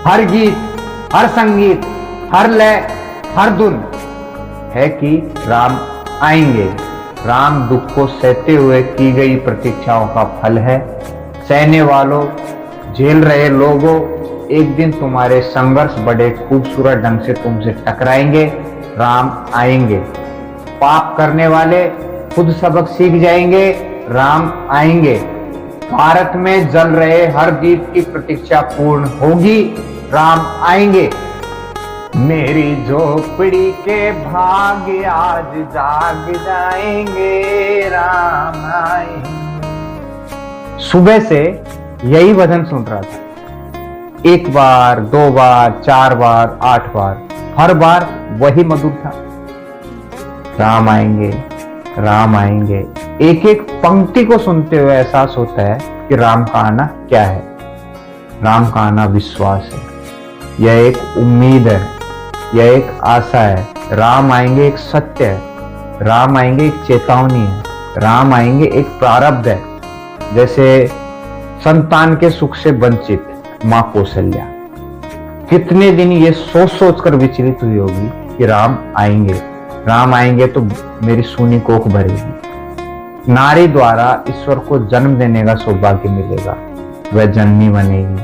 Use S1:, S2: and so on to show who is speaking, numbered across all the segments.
S1: हर गीत, हर संगीत, हर लय, हर धुन है कि राम आएंगे। राम दुख को सहते हुए की गई प्रतीक्षाओं का फल है। सहने वालों, झेल रहे लोगों, एक दिन तुम्हारे संघर्ष बड़े खूबसूरत ढंग से तुमसे टकराएंगे। राम आएंगे। पाप करने वाले खुद सबक सीख जाएंगे। राम आएंगे। भारत में जल रहे हर दीप की प्रतीक्षा पूर्ण होगी। राम आएंगे। मेरी झोपड़ी के भाग्य आज जाग जाएंगे। राम आएंगे। सुबह से यही भजन सुन रहा था। एक बार, दो बार, चार बार, 8 बार, हर बार वही मधुर था। राम आएंगे, राम आएंगे। एक एक पंक्ति को सुनते हुए एहसास होता है कि राम का आना क्या है। राम का आना विश्वास है, यह एक उम्मीद है, यह एक आशा है। राम आएंगे एक सत्य है, राम आएंगे एक चेतावनी है, राम आएंगे एक प्रारब्ध है। जैसे संतान के सुख से वंचित मां कौशल्या कितने दिन ये सोच सोच कर विचलित हुई होगी कि राम आएंगे, राम आएंगे तो मेरी सूनी कोख भरेगी। नारी द्वारा ईश्वर को जन्म देने का सौभाग्य मिलेगा, वह जननी बनेगी।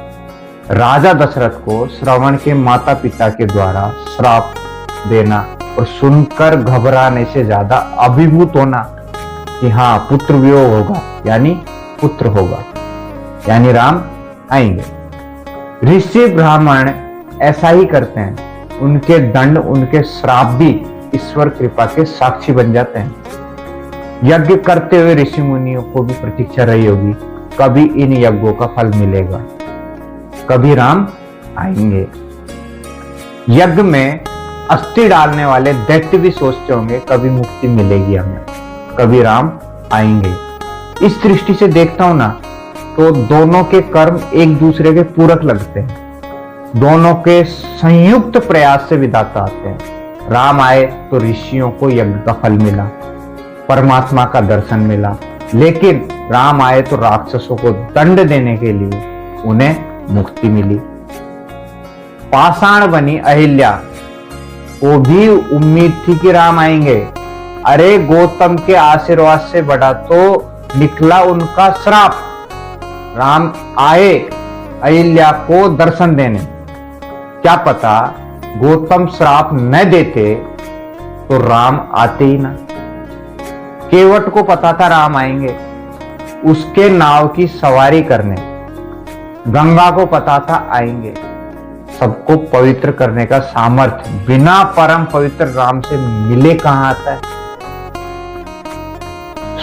S1: राजा दशरथ को श्रवण के माता पिता के द्वारा श्राप देना और सुनकर घबराने से ज्यादा अभिभूत होना कि हाँ पुत्र वियोग होगा, यानी पुत्र होगा, यानी राम आएंगे। ऋषि ब्राह्मण ऐसा ही करते हैं। उनके दंड, उनके श्राप भी ईश्वर कृपा के साक्षी बन जाते हैं। यज्ञ करते हुए ऋषि मुनियों को भी प्रतीक्षा रही होगी, कभी इन यज्ञों का फल मिलेगा, कभी राम आएंगे। यज्ञ में अस्थि डालने वाले दैत्य भी सोचते होंगे कभी मुक्ति मिलेगी हमें, कभी राम आएंगे। इस दृष्टि से देखता हूं ना तो दोनों के कर्म एक दूसरे के पूरक लगते हैं। दोनों के संयुक्त प्रयास से विधाता आते हैं। राम आए तो ऋषियों को यज्ञ का फल मिला, परमात्मा का दर्शन मिला, लेकिन राम आए तो राक्षसों को दंड देने के लिए उन्हें मुक्ति मिली। पाषाण बनी अहिल्या को भी उम्मीद थी कि राम आएंगे। अरे गौतम के आशीर्वाद से बड़ा तो निकला उनका श्राप। राम आए अहिल्या को दर्शन देने। क्या पता गौतम श्राप न देते तो राम आते ही ना। केवट को पता था राम आएंगे, उसके नाव की सवारी करने। गंगा को पता था आएंगे। सबको पवित्र करने का सामर्थ्य बिना परम पवित्र राम से मिले कहां आता है।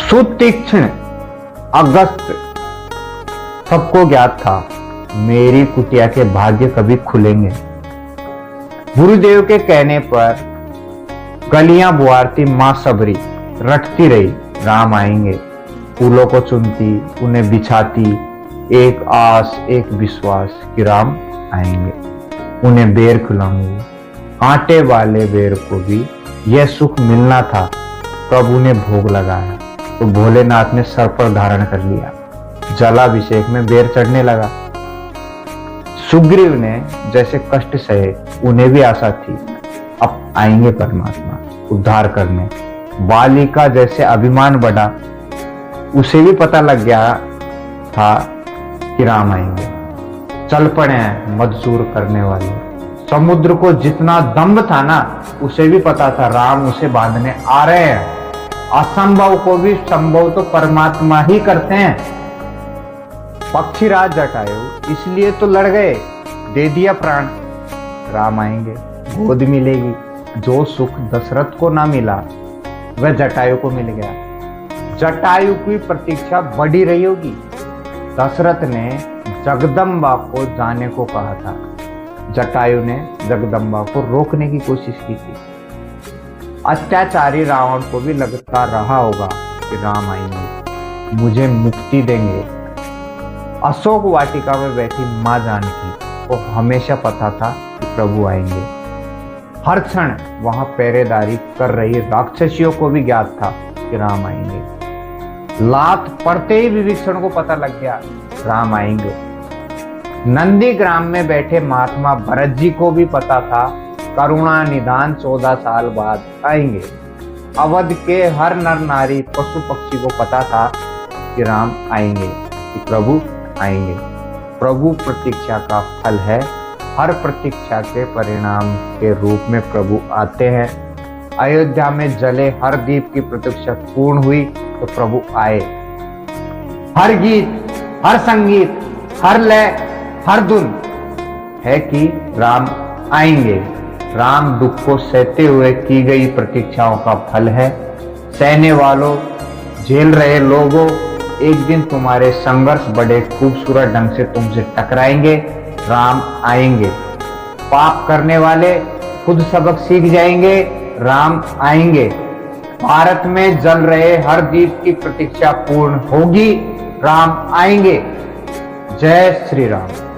S1: सुतीक्ष्ण अगस्त सबको ज्ञात था मेरी कुटिया के भाग्य कभी खुलेंगे। गुरुदेव के कहने पर गलियां बुआरती मां सबरी रटती रही राम आएंगे। फूलों को चुनती, उन्हें बिछाती, एक आस एक विश्वास कि राम आएंगे। उन्हें बेर खिलाऊंगी। कांटे वाले बेर को भी यह सुख मिलना था, तब उन्हें भोग लगाया तो भोलेनाथ ने सर पर धारण कर लिया। जलाभिषेक में बेर चढ़ने लगा। सुग्रीव ने जैसे कष्ट सहे, उन्हें भी आशा थी अब आएंगे परमात्मा उद्धार करने। बाली का जैसे अभिमान बढ़ा, उसे भी पता लग गया था कि राम आएंगे। चल पड़े हैं मजदूर करने वाले। समुद्र को जितना दम्भ था ना, उसे भी पता था राम उसे बांधने आ रहे हैं। असंभव को भी संभव तो परमात्मा ही करते हैं। पक्षीराज जटायु इसलिए तो लड़ गए, दे दिया प्राण। राम आएंगे, गोद मिलेगी। जो सुख दशरथ को ना मिला वह जटायु को मिल गया। जटायु की प्रतीक्षा बढ़ी रही होगी। दशरथ ने जगदम्बा को जाने को कहा था। जटायु ने जगदम्बा को रोकने की कोशिश की थी। अत्याचारी रावण को भी लगता रहा होगा कि राम आएंगे, मुझे मुक्ति देंगे। अशोक वाटिका में बैठी मां जानकी को हमेशा पता था कि प्रभु आएंगे। हर क्षण वहां पहरेदारी कर रही राक्षसियों को भी ज्ञात था कि राम आएंगे। लात पड़ते ही विभीषण को पता लग गया राम आएंगे। नंदीग्राम में बैठे महात्मा भरत जी को भी पता था करुणा निदान 14 साल बाद आएंगे। अवध के हर नर नारी पशु पक्षी को पता था कि राम आएंगे, कि प्रभु आएंगे। प्रभु प्रतीक्षा का फल है। हर प्रतीक्षा के परिणाम के रूप में प्रभु आते हैं। अयोध्या में जले हर दीप की प्रतीक्षा पूर्ण हुई तो प्रभु आए। हर गीत, हर संगीत, हर लय, हर धुन है कि राम आएंगे। राम दुख को सहते हुए की गई प्रतीक्षाओं का फल है। सहने वालों, झेल रहे लोगों, एक दिन तुम्हारे संघर्ष बड़े खूबसूरत ढंग से तुमसे टकराएंगे। राम आएंगे। पाप करने वाले खुद सबक सीख जाएंगे। राम आएंगे। भारत में जल रहे हर दीप की प्रतीक्षा पूर्ण होगी। राम आएंगे। जय श्री राम।